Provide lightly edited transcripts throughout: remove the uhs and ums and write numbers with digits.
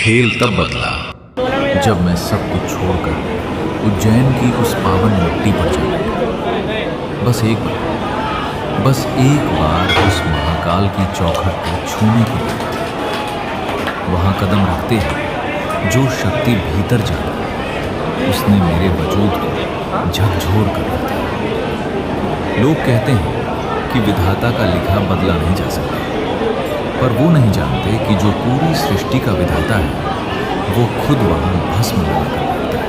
खेल तब बदला जब मैं सब कुछ छोड़कर उज्जैन की उस पावन मिट्टी पर जा बैठा। बस एक बार उस महाकाल की चौखट को छूने की बात थी। वहां कदम रखते ही जो शक्ति भीतर जाती उसने मेरे वजूद को झकझोर कर रख दिया। लोग कहते हैं कि विधाता का लिखा बदला नहीं जा सकता, पर वो नहीं जानते कि जो पूरी सृष्टि का विधाता है वो खुद वहां भस्म लगाकर बैठता है।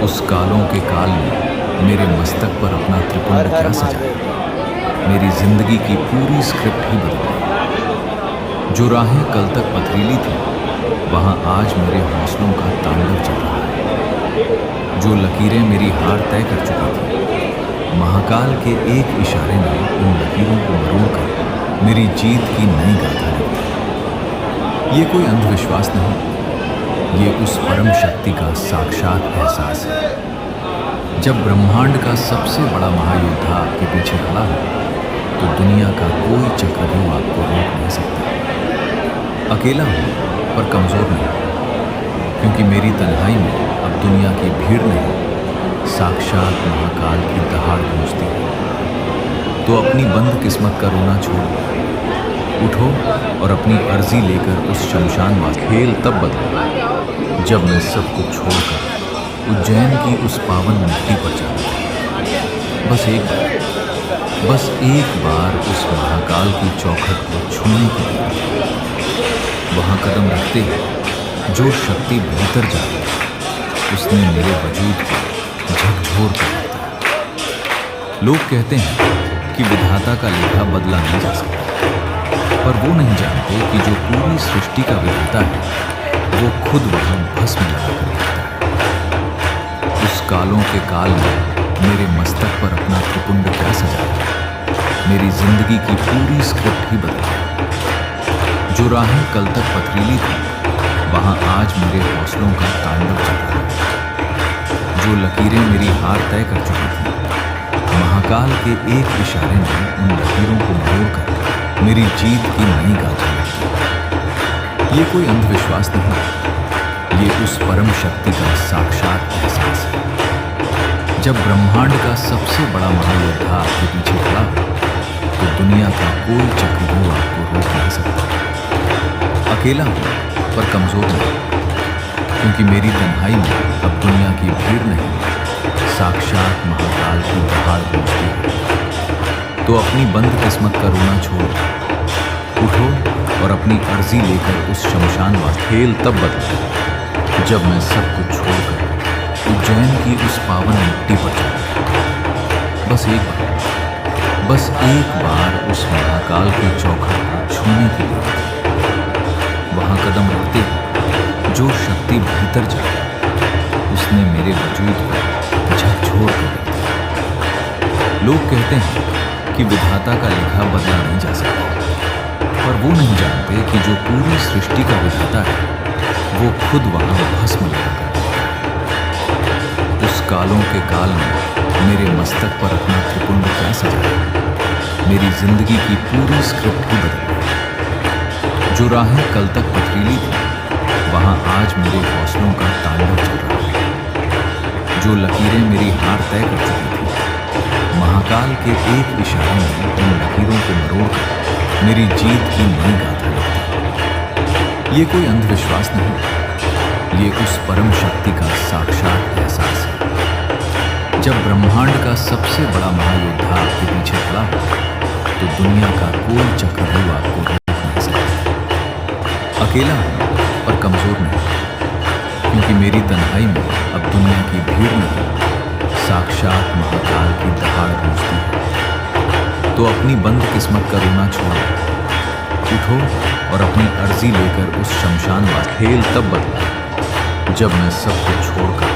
उस कालों के काल में मेरे मस्तक पर अपना त्रिपुंड क्या सजाया, मेरी जिंदगी की पूरी स्क्रिप्ट ही बदल गई। जो राहें कल तक पथरीली थी वहां आज मेरे हौसलों का तांडव चल रहा है। जो लकीरें मेरी हार तय कर चुकी थी, महाकाल के एक इशारे में उन लकीरों को मरोड़कर मेरी जीत की नई गाथा लिखी। ये कोई अंधविश्वास नहीं, ये उस परम शक्ति का साक्षात एहसास है। जब ब्रह्मांड का सबसे बड़ा महायोद्धा आपके पीछे खड़ा हो तो दुनिया का कोई चक्रव्यूह आपको रोक नहीं सकता। अकेला हूं पर कमजोर नहीं, क्योंकि मेरी तन्हाई में अब दुनिया की भीड़ नहीं, साक्षात महाकाल की दहाड़ गूंजती है। तो अपनी बंद किस्मत का रोना छोड़ो, उठो और अपनी अर्जी लेकर उस शमशान वास खेल तब बदला जब मैं सब कुछ छोड़कर उज्जैन की उस पावन मिट्टी पर जा बैठा। बस एक बार उस महाकाल की चौखट को छूने की बात थी। वहां कदम रखते ही जो शक्ति भीतर जाती उसने मेरे वजूद को झकझोर कर रख दिया। लोग कहते हैं कि विधाता का लिखा बदला नहीं जा सकता, पर वो नहीं जानते कि जो पूरी सृष्टि का विधाता है वो खुद वहां भस्म लगाकर बैठता है। उस कालों के काल में मेरे मस्तक पर अपना त्रिपुंड क्या सजाया, मेरी जिंदगी की पूरी स्क्रिप्ट ही बदल गई। जो राहें कल तक पथरीली थी वहां आज मेरे हौसलों का तांडव चल रहा है। जो लकीरें मेरी हार तय कर चुकी थी, महाकाल के एक इशारे में उन लकीरों को मोड़कर मेरी जीत की नई गाथा लिखी। ये कोई अंधविश्वास नहीं, ये उस परम शक्ति का साक्षात एहसास है। जब ब्रह्मांड का सबसे बड़ा महायोद्धा आपके पीछे खड़ा हो तो दुनिया का कोई चक्रव्यूह आपको रोक नहीं सकता। अकेला हूं पर कमजोर नहीं, क्योंकि मेरी तन्हाई में अब दुनिया की भीड़ नहीं, साक्षात महाकाल की दहाड़ गूंजती है। तो अपनी बंद किस्मत का रोना छोड़ो, उठो और अपनी अर्जी लेकर उस शमशान वास खेल तब बदला जब मैं सब कुछ छोड़कर उज्जैन की उस पावन मिट्टी पर जा बैठा। बस एक बार उस महाकाल की चौखट को छूने की बात थी। वहां कदम रखते ही जो शक्ति भीतर जाती उसने मेरे वजूद को झकझोर कर रख दिया। लोग कहते हैं कि विधाता का लिखा बदला नहीं जा सकता, पर वो नहीं जानते कि जो पूरी सृष्टि का विधाता है वो खुद वहां भस्म लगाकर उस कालों के काल में मेरे मस्तक पर अपना त्रिपुंड क्या सजाया, मेरी जिंदगी की पूरी स्क्रिप्ट ही बदल गई। जो राहें कल तक पथरीली थी वहां आज मेरे हौसलों का तांडव चल रहा है। जो लकीरें मेरी हार तय कर चुकी थी, महाकाल के एक इशारे में उन लकीरों को मरोड़कर मेरी जीत की नई गाथा लिखी। ये कोई अंधविश्वास नहीं, ये उस परम शक्ति का साक्षात एहसास है। जब ब्रह्मांड का सबसे बड़ा महायोद्धा आपके पीछे खड़ा हो तो दुनिया का कोई चक्रव्यूह आपको रोक नहीं सकता। अकेला हूं पर कमजोर नहीं, क्योंकि मेरी तन्हाई में अब दुनिया की भीड़ नहीं, साक्षात महाकाल की दहाड़ गूंजती है। तो अपनी बंद किस्मत का रोना छोड़ो, उठो और अपनी अर्जी लेकर उस शमशान वास खेल तब बदला जब मैं सब कुछ छोड़कर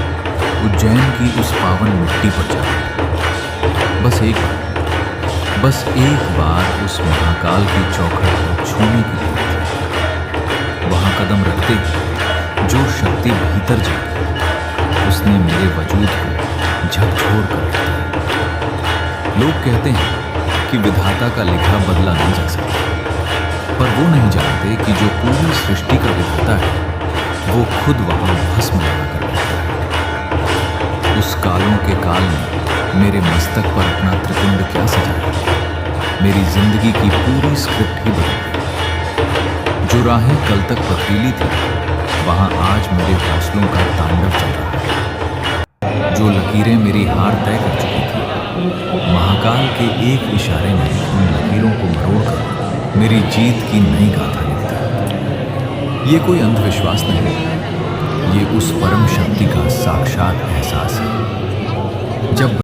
उज्जैन की उस पावन मिट्टी पर जा बैठा। बस एक बार उस महाकाल की चौखट को छूने की बात थी। वहां कदम रखते ही जो शक्ति भीतर जाती उसने मेरे वजूद को झकझोर कर रख दिया। लोग कहते हैं कि विधाता का लिखा बदला नहीं जा सकता, पर वो नहीं जानते कि जो पूरी सृष्टि का विधाता है वो खुद वहां भस्म लगाकर बैठा है। उस कालों के काल ने मेरे मस्तक पर अपना त्रिपुंड क्या सजाया, मेरी जिंदगी की पूरी स्क्रिप्ट ही बदल गई। जो राहें कल तक पथरीली थी वहां आज मेरे हौसलों का तांडव चल रहा है। जो लकीरें मेरी हार तय कर चुकी थी, महाकाल के एक इशारे में उन लकीरों को मरोड़कर मेरी जीत की नई गाथा लिखता है। ये कोई अंधविश्वास नहीं, ये उस परम शक्ति का साक्षात एहसास है। जब